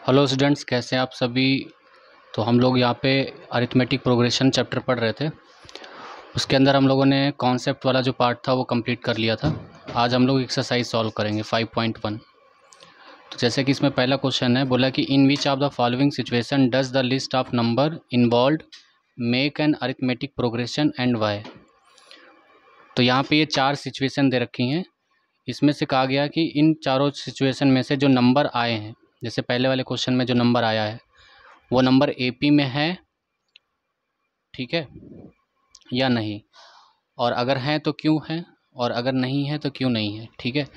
Hello students, कैसे हैं आप सभी। तो हम लोग यहाँ पे अरिथमेटिक प्रोग्रेशन चैप्टर पढ़ रहे थे। उसके अंदर हम लोगों ने कॉन्सेप्ट वाला जो पार्ट था वो कंप्लीट कर लिया था। आज हम लोग एक्सरसाइज सॉल्व करेंगे 5.1। तो जैसे कि इसमें पहला क्वेश्चन है, बोला कि in which of the following situation does the list of number involved make an arithmetic progression and why. तो यहाँ पे ये 4 सिचुएशन दे रखी हैं। इसमें से कहा गया कि इन चारों सिचुएशन में से जो नंबर आए हैं, जैसे पहले वाले क्वेश्चन में जो नंबर आया है वो नंबर एपी में है, ठीक है, या नहीं, और अगर हैं तो क्यों हैं, और अगर नहीं है तो क्यों नहीं है, ठीक है।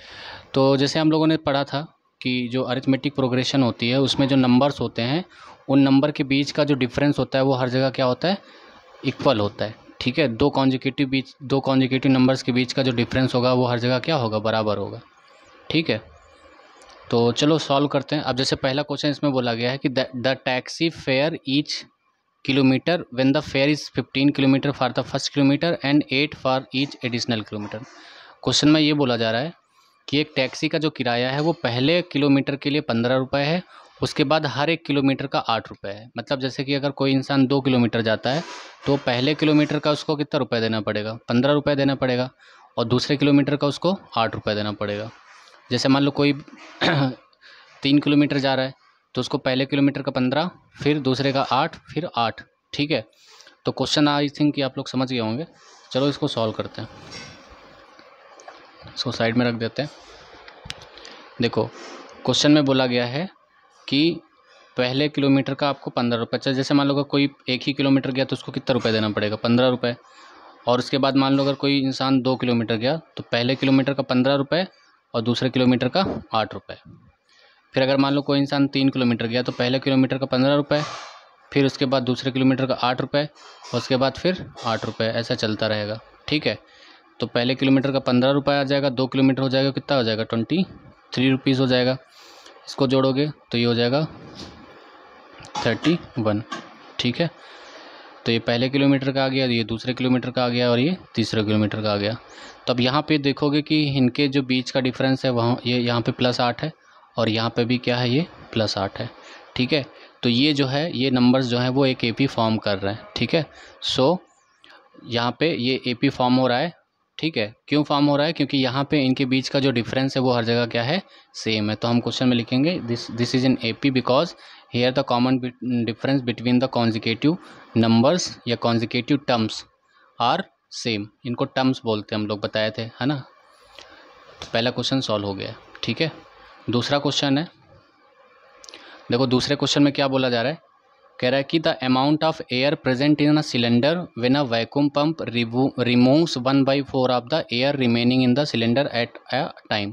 तो जैसे हम लोगों ने पढ़ा था कि जो अरिथमेटिक प्रोग्रेशन होती है उसमें जो नंबर्स होते हैं उन नंबर के बीच का जो डिफरेंस होता है वो हर जगह क्या होता है, इक्वल होता है, ठीक है। दो कॉन्जिक्यूटिव नंबर्स के बीच का जो डिफरेंस होगा वो हर जगह क्या होगा, बराबर होगा, ठीक है। तो चलो सॉल्व करते हैं। अब जैसे पहला क्वेश्चन इसमें बोला गया है कि the taxi fare each kilometre when the fair is 15 kilometre for the first kilometre and 8 for each additional kilometre. Question में ये बोला जा रहा है कि एक टैक्सी का जो किराया है वो पहले किलोमीटर के लिए 15 रुपये है, उसके बाद हर एक किलोमीटर का 8 रुपये है। मतलब जैसे कि अगर कोई इंसान 2 किलोमीटर जाता है तो पहले किलोमीटर का उसको कितना रुपये देना पड़ेगा, 15 रुपये देना पड़ेगा, और दूसरे किलोमीटर का उसको 8 रुपये देना पड़ेगा। जैसे मान लो कोई 3 किलोमीटर जा रहा है तो उसको पहले किलोमीटर का 15, फिर दूसरे का 8, फिर 8, ठीक है। तो क्वेश्चन आई थिंक कि आप लोग समझ गए होंगे। चलो इसको सॉल्व करते हैं, इसको साइड में रख देते हैं। देखो क्वेश्चन में बोला गया है कि पहले किलोमीटर का आपको 15 रुपये, जैसे मान लो कोई एक ही किलोमीटर गया तो उसको कितना रुपये देना पड़ेगा, 15 रुपये। और उसके बाद मान लो अगर कोई इंसान 2 किलोमीटर गया तो पहले किलोमीटर का 15 रुपये और दूसरे किलोमीटर का 8 रुपये। फिर अगर मान लो कोई इंसान 3 किलोमीटर गया तो पहले किलोमीटर का 15 रुपये, फिर उसके बाद दूसरे किलोमीटर का 8 रुपये, और उसके बाद फिर 8 रुपये, ऐसा चलता रहेगा, ठीक है। तो पहले किलोमीटर का 15 रुपये आ जाएगा, 2 किलोमीटर हो जाएगा, कितना हो जाएगा, 23 रुपीज़ हो जाएगा। इसको जोड़ोगे तो ये हो जाएगा 31, ठीक है। तो ये पहले किलोमीटर का आ गया, ये दूसरे किलोमीटर का आ गया, और ये तीसरे किलोमीटर का आ गया। तो अब यहाँ पे देखोगे कि इनके जो बीच का डिफरेंस है वहाँ ये यहाँ पे +8 है, और यहाँ पे भी क्या है, ये +8 है, ठीक है। तो ये जो है, ये नंबर्स जो हैं वो एक एपी फॉर्म कर रहे हैं, ठीक है। सो यहाँ पे ये एपी फॉर्म हो रहा है, ठीक है। क्यों फॉर्म हो रहा है, क्योंकि यहाँ पे इनके बीच का जो डिफरेंस है वो हर जगह क्या है, सेम है। तो हम क्वेश्चन में लिखेंगे this is an AP because here the common difference between the consecutive numbers या कॉन्जिक्यूटिव टर्म्स आर सेम। इनको टर्म्स बोलते हैं, हम लोग बताए थे, है ना। तो पहला क्वेश्चन सॉल्व हो गया, ठीक है। दूसरा क्वेश्चन है, देखो दूसरे क्वेश्चन में क्या बोला जा रहा है, कह रहा है कि the amount of air present in a cylinder when a vacuum pump removes 1/4 of the air remaining in the cylinder at a time.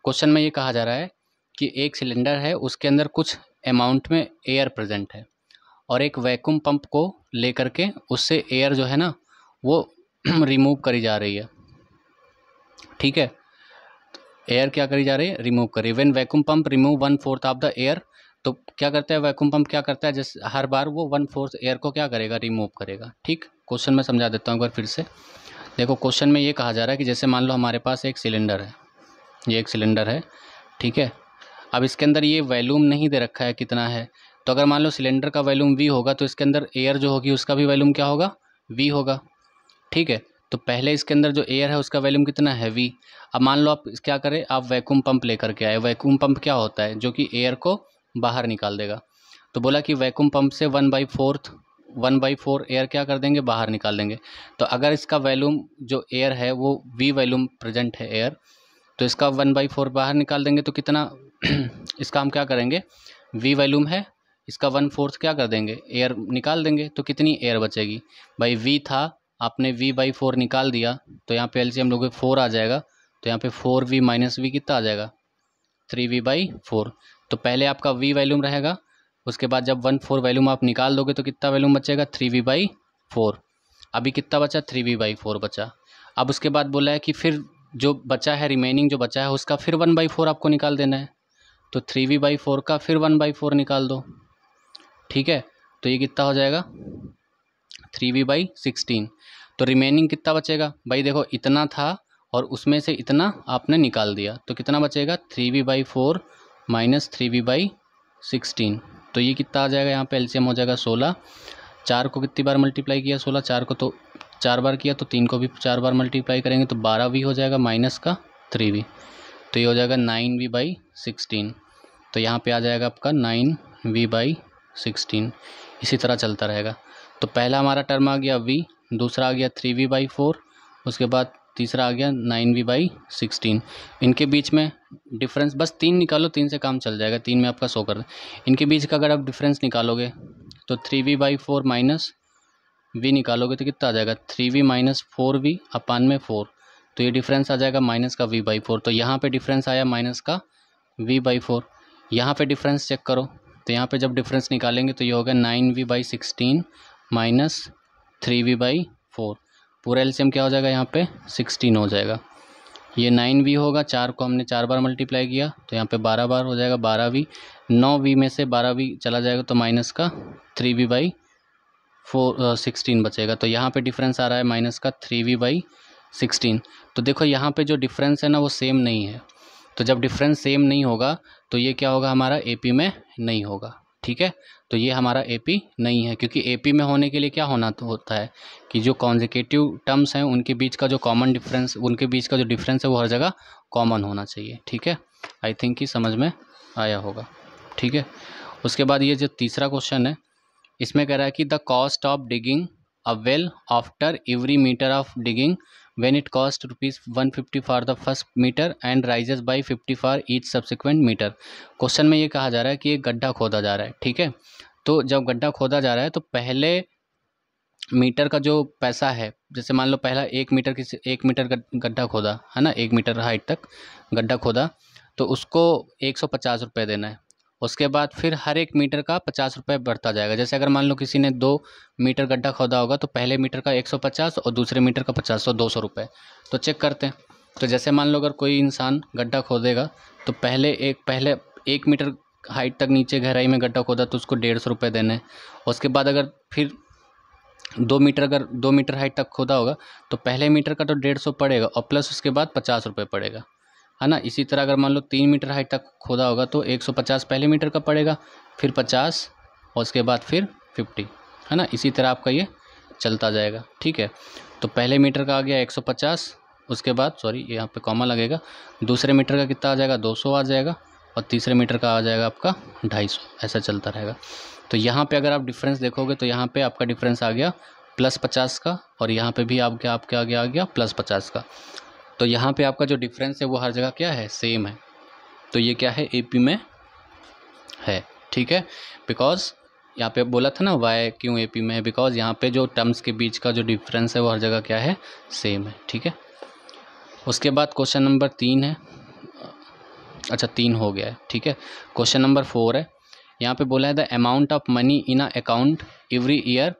Question में ये कहा जा रहा है कि एक सिलेंडर है, उसके अंदर कुछ अमाउंट में एयर प्रेजेंट है, और एक वैक्यूम पंप को लेकर के उससे एयर जो है ना वो रिमूव करी जा रही है, ठीक है। एयर क्या करी जा रही है, रिमूव करी। When vacuum pump remove 1/4 of the air, तो क्या करता है वैक्यूम पंप, क्या करता है, जैसे हर बार वो 1/4 एयर को क्या करेगा, रिमूव करेगा, ठीक। क्वेश्चन में समझा देता हूँ एक बार फिर से। देखो क्वेश्चन में ये कहा जा रहा है कि जैसे मान लो हमारे पास एक सिलेंडर है, ये एक सिलेंडर है, ठीक है। अब इसके अंदर ये वॉल्यूम नहीं दे रखा है कितना है, तो अगर मान लो सिलेंडर का वॉल्यूम V होगा तो इसके अंदर एयर जो होगी उसका भी वॉल्यूम क्या होगा, V होगा, ठीक है। तो पहले इसके अंदर जो एयर है उसका वॉल्यूम कितना है, V। अब मान लो आप क्या करें, आप वैक्यूम पंप लेकर के आए। वैक्यूम पंप क्या होता है, जो कि एयर को बाहर निकाल देगा। तो बोला कि वैक्यूम पंप से 1/4 एयर क्या कर देंगे, बाहर निकाल देंगे। तो अगर इसका वॉल्यूम जो एयर है वो V वॉल्यूम प्रेजेंट है एयर, तो इसका 1/4 बाहर निकाल देंगे तो कितना इसका हम क्या करेंगे, V वॉल्यूम है, इसका 1/4 क्या कर देंगे, एयर निकाल देंगे, तो कितनी एयर बचेगी भाई, V था, आपने V/4 निकाल दिया, तो यहाँ पे एलसीएम लोगे 4 आ जाएगा। तो यहाँ पे 4V - V कितना आ जाएगा, 3V/4। तो पहले आपका V वॉल्यूम रहेगा, उसके बाद जब 1/4 वॉल्यूम आप निकाल दोगे तो कितना वॉल्यूम बचेगा, 3V/4। अभी कितना बचा, 3V/4 बचा। अब उसके बाद बोला है कि फिर जो बचा है, रिमेनिंग जो बचा है उसका फिर 1/4 आपको निकाल देना है। तो 3V/4 का फिर 1/4 निकाल दो, ठीक है। तो ये कितना हो जाएगा, 3V/16। तो रिमेनिंग कितना बचेगा भाई, देखो इतना था और उसमें से इतना आपने निकाल दिया, तो कितना बचेगा, 3V/4 - 3V/16, 16। तो ये कितना आ जाएगा, यहाँ पे एलसीएम हो जाएगा 16। 4 को कितनी बार मल्टीप्लाई किया, 16 4 को तो 4 बार किया, तो 3 को भी 4 बार मल्टीप्लाई करेंगे तो 12v हो जाएगा माइनस का 3v, तो ये हो जाएगा 9v/16। तो यहाँ पे आ जाएगा आपका 9v/16। इसी तरह चलता रहेगा। तो पहला हमारा टर्म आ गया v, दूसरा आ गया 3v/4, उसके बाद तीसरा आ गया 9v/16। इनके बीच में डिफरेंस बस 3 निकालो, 3 से काम चल जाएगा, 3 में आपका 100 कर दें। इनके बीच का अगर आप डिफरेंस निकालोगे तो 3v/4 माइनस v निकालोगे तो कितना आ जाएगा, 3v माइनस 4v अपान में 4, तो ये डिफरेंस आ जाएगा माइनस का v/4। तो यहाँ पे डिफरेंस आया माइनस का v/4। यहाँ पे डिफरेंस चेक करो, तो यहाँ पे जब डिफरेंस निकालेंगे तो ये होगा 9v/16 माइनस 3v/4। पूरा एलसीएम क्या हो जाएगा, यहाँ पे 16 हो जाएगा। ये 9v होगा, 4 को हमने 4 बार मल्टीप्लाई किया तो यहाँ पे 12 बार हो जाएगा 12v। 9v में से 12v चला जाएगा तो माइनस का 3v/16 बचेगा। तो यहाँ पे डिफरेंस आ रहा है माइनस का 3v/16। तो देखो यहाँ पे जो डिफरेंस है ना वो सेम नहीं है, तो जब डिफरेंस सेम नहीं होगा तो ये क्या होगा, हमारा एपी में नहीं होगा। ठीक है, तो ये हमारा एपी नहीं है, क्योंकि एपी में होने के लिए क्या होना होता है कि जो कॉन्जिक्यूटिव टर्म्स हैं उनके बीच का जो कॉमन डिफरेंस, उनके बीच का जो डिफरेंस है वो हर जगह कॉमन होना चाहिए। ठीक है, आई थिंक कि समझ में आया होगा। ठीक है, उसके बाद ये जो तीसरा क्वेश्चन है इसमें कह रहा है कि the cost of digging a well after every metre of digging when it cost ₹150 for the first meter and rises by 50 for each subsequent meter। Question में ये कहा जा रहा है कि एक गड्ढा खोदा जा रहा है। ठीक है, तो जब गड्ढा खोदा जा रहा है तो पहले मीटर का जो पैसा है, जैसे मान लो पहला 1 मीटर गड्ढा खोदा है ना, 1 मीटर हाइट तक गड्ढा खोदा, तो उसको 150 रुपये देना है। उसके बाद फिर हर एक मीटर का 50 रुपये बढ़ता जाएगा। जैसे अगर मान लो किसी ने 2 मीटर गड्ढा खोदा होगा तो पहले मीटर का 150 और दूसरे मीटर का 50, तो 200 रुपये। तो चेक करते हैं, तो जैसे मान लो अगर कोई इंसान गड्ढा खोदेगा तो पहले 1 मीटर हाइट तक नीचे गहराई में गड्ढा खोदा तो उसको 150 रुपये देने। उसके बाद अगर फिर 2 मीटर हाइट तक खोदा होगा तो पहले मीटर का तो 150 पड़ेगा और प्लस उसके बाद 50 रुपये पड़ेगा, है ना। इसी तरह अगर मान लो 3 मीटर हाइट तक खोदा होगा तो 150 पहले मीटर का पड़ेगा, फिर 50 और उसके बाद फिर 50, है ना। इसी तरह आपका ये चलता जाएगा। ठीक है, तो पहले मीटर का आ गया 150, उसके बाद यहाँ पे कॉमा लगेगा, दूसरे मीटर का कितना आ जाएगा 200 आ जाएगा और तीसरे मीटर का आ जाएगा आपका 250, ऐसा चलता रहेगा। तो यहाँ पे अगर आप डिफरेंस देखोगे तो यहाँ पे आपका डिफरेंस आ गया +50 का और यहाँ पे भी आपके आगे आ गया +50 का। तो यहाँ पे आपका जो डिफरेंस है वो हर जगह क्या है, सेम है। तो ये क्या है, एपी में है। ठीक है, बिकॉज यहाँ पे बोला था ना वाई क्यों एपी में है, बिकॉज यहाँ पे जो टर्म्स के बीच का जो डिफरेंस है वो हर जगह क्या है, सेम है। ठीक है, उसके बाद क्वेश्चन नंबर 3 है, अच्छा 3 हो गया है। ठीक है, क्वेश्चन नंबर 4 है। यहाँ पे बोला है the amount of money in a account every year,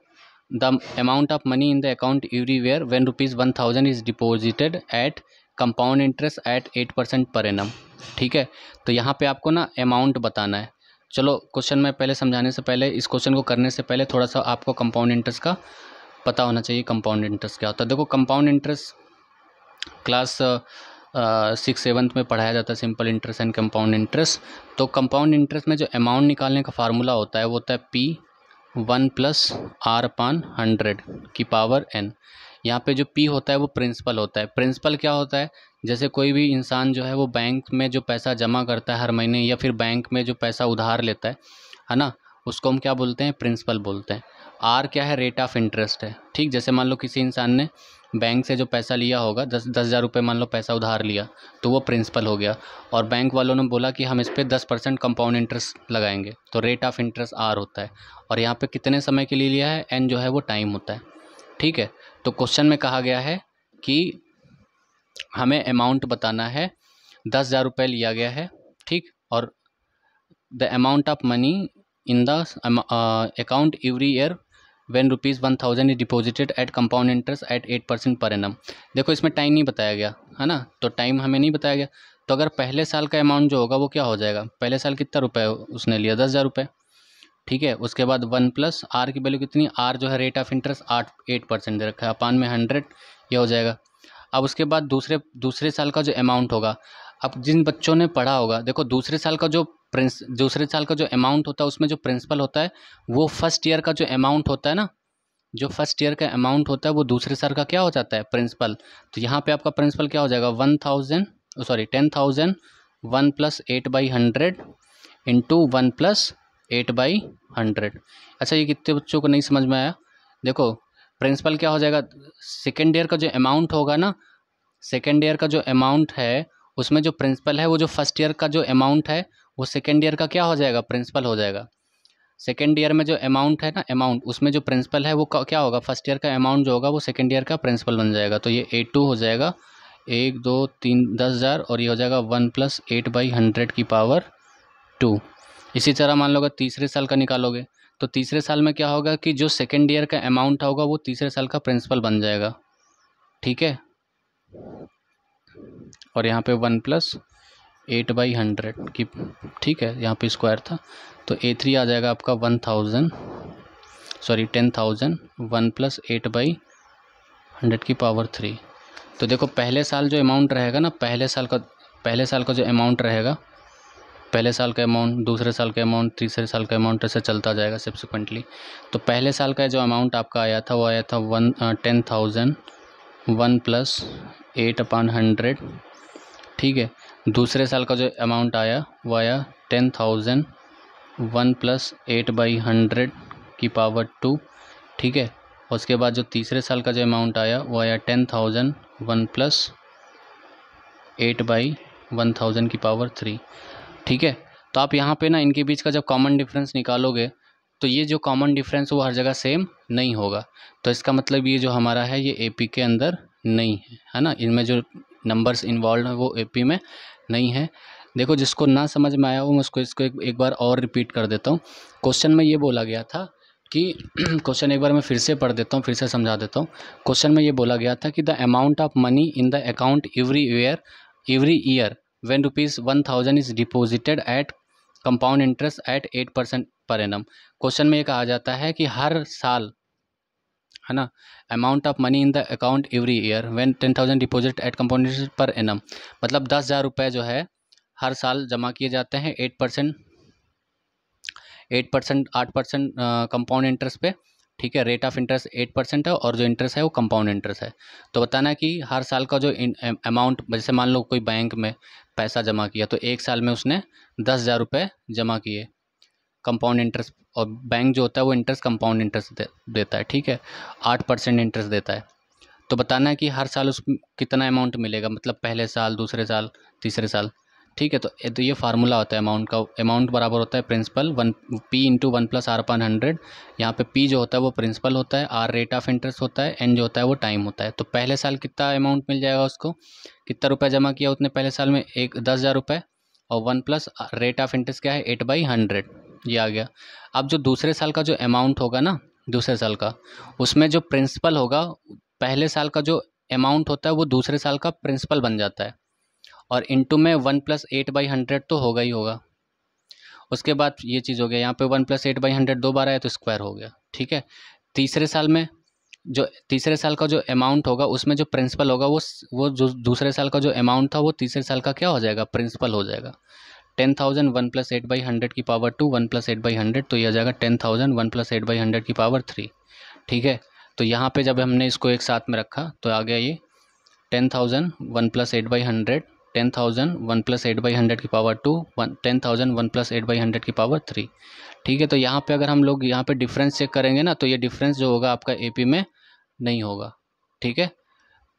the amount of money in the account everywhere when ₹1000 is deposited at compound interest at 8% per annum। ठीक है, तो यहाँ पे आपको ना अमाउंट बताना है। चलो क्वेश्चन में पहले समझाने से पहले, इस क्वेश्चन को करने से पहले थोड़ा सा आपको कंपाउंड इंटरेस्ट का पता होना चाहिए। कंपाउंड इंटरेस्ट क्या होता है, देखो कंपाउंड इंटरेस्ट क्लास 6-7 में पढ़ाया जाता है, simple interest and compound interest. तो कंपाउंड इंटरेस्ट में जो अमाउंट निकालने का फार्मूला होता है वो होता है P1 + R/100 की पावर n। यहाँ पे जो P होता है वो प्रिंसिपल होता है। प्रिंसिपल क्या होता है, जैसे कोई भी इंसान जो है वो बैंक में जो पैसा जमा करता है हर महीने या फिर बैंक में जो पैसा उधार लेता है ना, उसको हम क्या बोलते हैं, प्रिंसिपल बोलते हैं। R क्या है, रेट ऑफ इंटरेस्ट है। ठीक, जैसे मान लो किसी इंसान ने बैंक से जो पैसा लिया होगा 10,000 रुपये मान लो पैसा उधार लिया तो वो प्रिंसिपल हो गया, और बैंक वालों ने बोला कि हम इस पर 10% कंपाउंड इंटरेस्ट लगाएंगे, तो रेट ऑफ इंटरेस्ट R होता है। और यहाँ पे कितने समय के लिए लिया है, n जो है वो टाइम होता है। ठीक है, तो क्वेश्चन में कहा गया है कि हमें अमाउंट बताना है, 10,000 रुपये लिया गया है। ठीक, और the amount of money in the account every year when ₹1000 is deposited at compound interest at 8% per annum। देखो इसमें टाइम नहीं बताया गया है ना, तो टाइम हमें नहीं बताया गया, तो अगर पहले साल का अमाउंट जो होगा वो क्या हो जाएगा, पहले साल कितना रुपये उसने लिया, 10,000 रुपये। ठीक है, उसके बाद 1 + R की वैल्यू कितनी, R जो है रेट ऑफ इंटरेस्ट 8% दे रखा है, अपान में 100 ये हो जाएगा। अब उसके बाद दूसरे साल का जो अमाउंट होगा, अब जिन बच्चों ने पढ़ा होगा, देखो दूसरे साल का जो दूसरे साल का जो अमाउंट होता है उसमें जो प्रिंसिपल होता है वो फर्स्ट ईयर का जो अमाउंट होता है ना, जो फर्स्ट ईयर का अमाउंट होता है वो दूसरे साल का क्या हो जाता है, प्रिंसिपल। तो यहाँ पे आपका प्रिंसिपल क्या हो जाएगा, 10,000 1 + 8/100 इंटू 1 + 8/100। अच्छा, ये कितने बच्चों को नहीं समझ में आया? देखो प्रिंसिपल क्या हो जाएगा, सेकेंड ईयर का जो अमाउंट होगा ना, सेकेंड ईयर का जो अमाउंट है उसमें जो प्रिंसिपल है वो जो फर्स्ट ईयर का जो अमाउंट है वो सेकेंड ईयर का क्या हो जाएगा, प्रिंसिपल हो जाएगा। सेकेंड ईयर में जो अमाउंट है ना, अमाउंट उसमें जो प्रिंसिपल है वो क्या होगा, फर्स्ट ईयर का अमाउंट जो होगा वो सेकेंड ईयर का प्रिंसिपल बन जाएगा। तो ये 82 हो जाएगा, 1 2 3 10,000 और ये हो जाएगा 1 + 8/100 इसी तरह मान लो अगर तीसरे साल का निकालोगे तो तीसरे साल में क्या होगा कि जो सेकेंड ईयर का अमाउंट होगा वो तीसरे साल का प्रिंसिपल बन जाएगा, ठीक है। और यहाँ पे 1 + 8/100 की, ठीक है, यहाँ पे स्क्वायर था तो A3 आ जाएगा आपका 10,000 1 + 8/100 तो देखो पहले साल जो अमाउंट रहेगा ना, पहले साल का जो अमाउंट रहेगा, पहले साल का अमाउंट, दूसरे साल का अमाउंट, तीसरे साल का अमाउंट, ऐसे चलता जाएगा सब्सिक्वेंटली। तो पहले साल का जो अमाउंट आपका आया था वो आया था 10,000 1 + 8/100, ठीक है। दूसरे साल का जो अमाउंट आया वो आया 10,000 1 + 8/100 ठीक है। उसके बाद जो तीसरे साल का जो अमाउंट आया वो आया 10,000 1 + 8/1000 ठीक है। तो आप यहाँ पे ना इनके बीच का जब कॉमन डिफरेंस निकालोगे तो ये जो कॉमन डिफरेंस वो हर जगह सेम नहीं होगा। तो इसका मतलब ये जो हमारा है ये AP के अंदर नहीं है ना, इनमें जो नंबर्स इन्वॉल्व हैं वो AP में नहीं है। देखो जिसको ना समझ में आया वो मैं इसको एक बार और रिपीट कर देता हूँ। क्वेश्चन में ये बोला गया था कि क्वेश्चन एक बार मैं फिर से पढ़ देता हूँ, फिर से समझा देता हूँ। क्वेश्चन में ये बोला गया था कि the amount of money in the account every year when ₹1,000 is deposited at compound interest at 8% per annum. Question में ये कहा जाता है कि हर साल, है ना, amount of money in the account every year when 10,000 deposit eight compound interest per annum, मतलब 10,000 रुपये जो है हर साल जमा किए जाते हैं 8% 8% कंपाउंड इंटरेस्ट पे, ठीक है। रेट ऑफ इंटरेस्ट 8% है और जो इंटरेस्ट है वो कंपाउंड इंटरेस्ट है। तो बताना है कि हर साल का जो अमाउंट, जैसे मान लो कोई बैंक में पैसा जमा किया तो एक साल में उसने 10,000 रुपये जमा किए कंपाउंड इंटरेस्ट, और बैंक जो होता है वो इंटरेस्ट कंपाउंड इंटरेस्ट देता है, ठीक है, 8% इंटरेस्ट देता है। तो बताना है कि हर साल उस कितना अमाउंट मिलेगा, मतलब पहले साल, दूसरे साल, तीसरे साल, ठीक है। तो ये फार्मूला होता है अमाउंट का। अमाउंट बराबर होता है प्रिंसिपल P × 1 + R/100। यहाँ पे P जो होता है वो प्रिंसिपल होता है, R रेट ऑफ इंटरेस्ट होता है, N जो होता है वो टाइम होता है। तो पहले साल कितना अमाउंट मिल जाएगा उसको, कितना रुपये जमा किया उतने पहले साल में, 10,000 रुपये, और 1 + रेट ऑफ इंटरेस्ट क्या है 8/100, ये आ गया। अब जो दूसरे साल का जो अमाउंट होगा ना, दूसरे साल का, उसमें जो प्रिंसिपल होगा, पहले साल का जो अमाउंट होता है वो दूसरे साल का प्रिंसिपल बन जाता है, और इंटू में 1 + 8/100 तो होगा ही होगा। उसके बाद ये चीज़ हो गया, यहाँ पे 1 + 8/100 दो बार आया तो स्क्वायर हो गया, ठीक है। तीसरे साल में जो तीसरे साल का जो अमाउंट होगा उसमें जो प्रिंसिपल होगा वो जो दूसरे साल का जो अमाउंट था वो तीसरे साल का क्या हो जाएगा, प्रिंसिपल हो जाएगा। 10,000 1 + 8/100 1 + 8/100 तो ये आ जाएगा 10,000 1 + 8/100 ठीक है। तो यहाँ पे जब हमने इसको एक साथ में रखा तो आ गया ये 10,000 1 + 8/100 10,000 1 + 8/100 10,000 1 + 8/100 ठीक है। तो यहाँ पे अगर हम लोग यहाँ पे डिफरेंस चेक करेंगे ना तो ये डिफरेंस जो होगा आपका AP में नहीं होगा, ठीक है।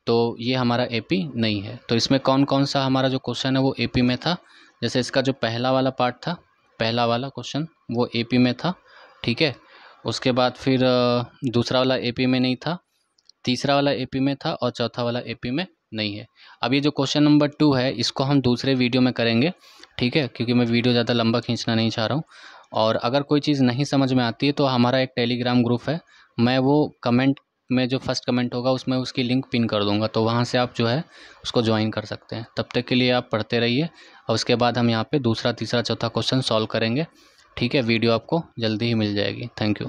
तो ये हमारा AP नहीं है। तो इसमें कौन कौन सा हमारा जो क्वेश्चन है वो AP में था, जैसे इसका जो पहला वाला पार्ट था, पहला वाला क्वेश्चन वो AP में था, ठीक है। उसके बाद फिर दूसरा वाला AP में नहीं था, तीसरा वाला AP में था, और चौथा वाला AP में नहीं है। अब ये जो क्वेश्चन नंबर 2 है इसको हम दूसरे वीडियो में करेंगे, ठीक है, क्योंकि मैं वीडियो ज़्यादा लंबा खींचना नहीं चाह रहा हूँ। और अगर कोई चीज़ नहीं समझ में आती है तो हमारा एक टेलीग्राम ग्रुप है, मैं वो कमेंट में जो फर्स्ट कमेंट होगा उसमें उसकी लिंक पिन कर दूंगा, तो वहाँ से आप जो है उसको ज्वाइन कर सकते हैं। तब तक के लिए आप पढ़ते रहिए, और उसके बाद हम यहाँ पे दूसरा, तीसरा, चौथा क्वेश्चन सॉल्व करेंगे, ठीक है। वीडियो आपको जल्दी ही मिल जाएगी। Thank you.